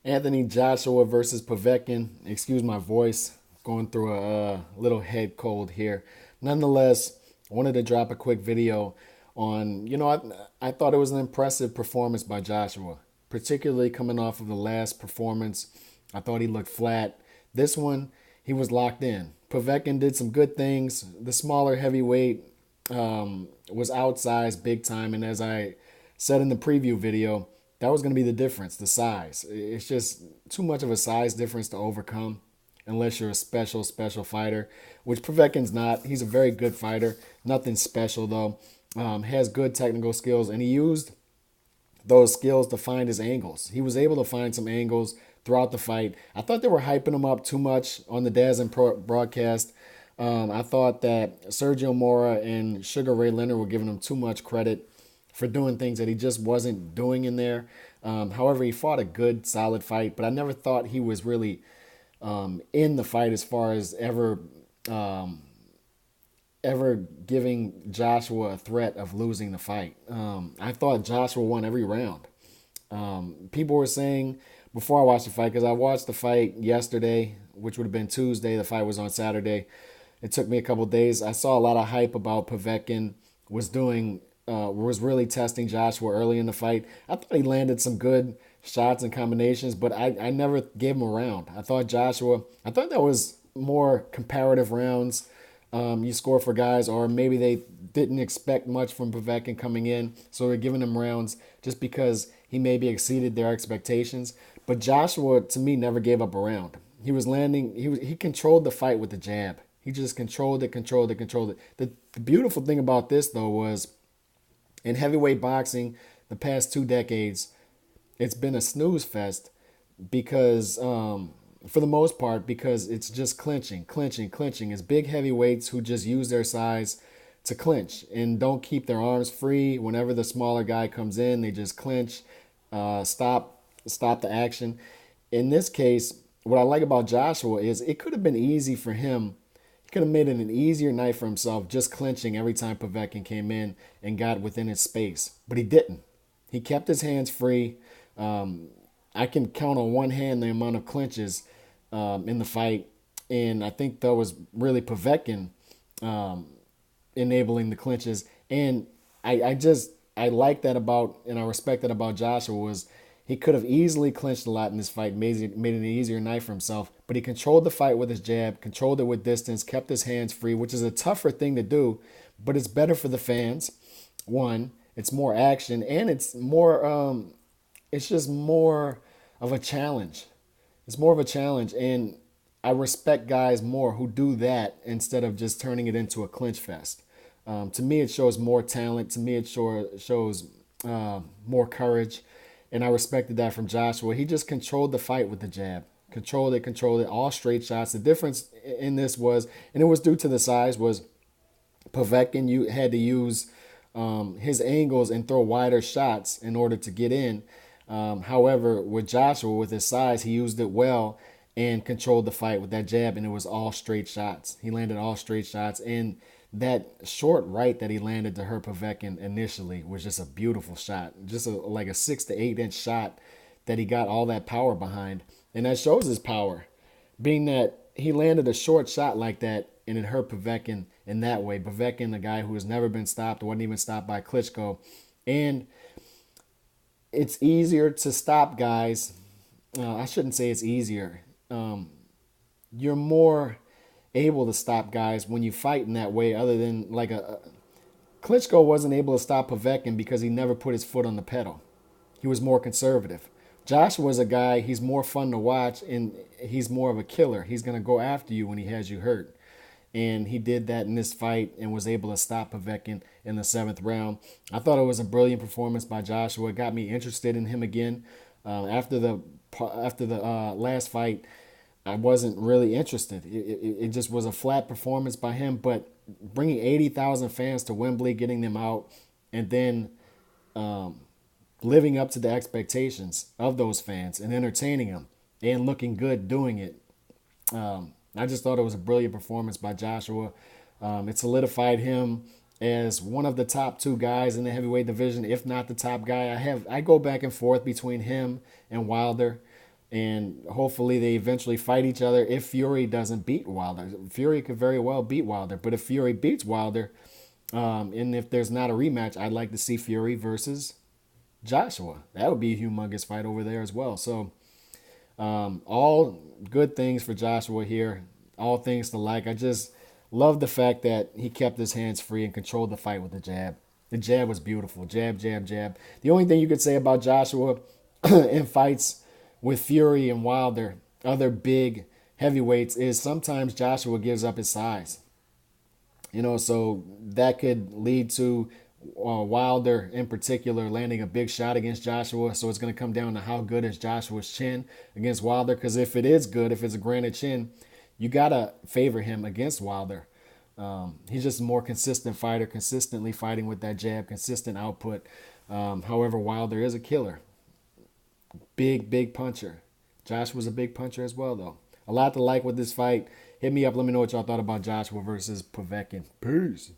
Anthony Joshua versus Povetkin. Excuse my voice, going through a little head cold here. Nonetheless, I wanted to drop a quick video on, I thought it was an impressive performance by Joshua, particularly coming off of the last performance. I thought he looked flat. This one, he was locked in. Povetkin did some good things. The smaller heavyweight was outsized big time, and as I said in the preview video, that was going to be the difference, the size. It's just too much of a size difference to overcome unless you're a special fighter, which Povetkin's not. He's a very good fighter. Nothing special, though. Has good technical skills, and he used those skills to find his angles. He was able to find some angles throughout the fight. I thought they were hyping him up too much on the DAZN broadcast. I thought that Sergio Mora and Sugar Ray Leonard were giving him too much credit for doing things that he just wasn't doing in there. However, he fought a good, solid fight, but I never thought he was really in the fight as far as ever giving Joshua a threat of losing the fight. I thought Joshua won every round. People were saying before I watched the fight, because I watched the fight yesterday, which would have been Tuesday. The fight was on Saturday. It took me a couple days. I saw a lot of hype about Povetkin was really testing Joshua early in the fight. I thought he landed some good shots and combinations, but I never gave him a round. I thought that was more comparative rounds. You score for guys, or maybe they didn't expect much from Povetkin coming in, so they're giving him rounds just because he maybe exceeded their expectations. But Joshua, to me, never gave up a round. He was landing. He controlled the fight with the jab. He just controlled it. The beautiful thing about this, though, was in heavyweight boxing, the past 2 decades, it's been a snooze fest because, for the most part, because it's just clinching. It's big heavyweights who just use their size to clinch and don't keep their arms free. Whenever the smaller guy comes in, they just clinch, stop the action. In this case, what I like about Joshua is it could have been easy for him. He could have made it an easier night for himself just clinching every time Povetkin came in and got within his space. But he didn't. He kept his hands free. I can count on one hand the amount of clinches in the fight. And I think that was really Povetkin enabling the clinches. And I like that about, and I respect that about Joshua, was he could have easily clinched a lot in this fight, made it an easier night for himself. But he controlled the fight with his jab, controlled it with distance, kept his hands free, which is a tougher thing to do, but it's better for the fans. One, it's more action, and it's just more of a challenge. It's more of a challenge, and I respect guys more who do that instead of just turning it into a clinch fest. To me, it shows more talent. To me, it shows more courage. And I respected that from Joshua. He just controlled the fight with the jab. Controlled it, all straight shots. The difference in this was, and it was due to the size, was Povetkin you had to use his angles and throw wider shots in order to get in. However, with Joshua, with his size, he used it well and controlled the fight with that jab, and it was all straight shots. He landed all straight shots, and that short right that he landed to her Povetkin initially was just a beautiful shot, just like a 6 to 8 inch shot that he got all that power behind, and that shows his power, being that he landed a short shot like that and it hurt Povetkin in that way. Povetkin, a guy who has never been stopped, wasn't even stopped by Klitschko, and it's easier to stop guys. I shouldn't say it's easier. You're more able to stop guys when you fight in that way, other than like Klitschko wasn't able to stop Povetkin because he never put his foot on the pedal. He was more conservative. Joshua's a guy, he's more fun to watch, and he's more of a killer. He's going to go after you when he has you hurt. And he did that in this fight and was able to stop Povetkin in the 7th round. I thought it was a brilliant performance by Joshua. It got me interested in him again. After the last fight, I wasn't really interested. It just was a flat performance by him, but bringing 80,000 fans to Wembley, getting them out, and then living up to the expectations of those fans and entertaining them and looking good doing it. I just thought it was a brilliant performance by Joshua. It solidified him as one of the top 2 guys in the heavyweight division, if not the top guy. I go back and forth between him and Wilder. And hopefully they eventually fight each other if Fury doesn't beat Wilder. Fury could very well beat Wilder, but if Fury beats Wilder, and if there's not a rematch, I'd like to see Fury versus Joshua. That would be a humongous fight over there as well. So all good things for Joshua here. All things to like. I just love the fact that he kept his hands free and controlled the fight with the jab. The jab was beautiful. Jab, jab, jab. The only thing you could say about Joshua in fights with Fury and Wilder, other big heavyweights, is sometimes Joshua gives up his size. So that could lead to Wilder in particular landing a big shot against Joshua. So it's going to come down to how good is Joshua's chin against Wilder. Because if it is good, if it's a granite chin, you got to favor him against Wilder. He's just a more consistent fighter, consistently fighting with that jab, consistent output. However, Wilder is a killer. Big, big puncher. Joshua's a big puncher as well, though. A lot to like with this fight. Hit me up. Let me know what y'all thought about Joshua versus Povetkin. Peace.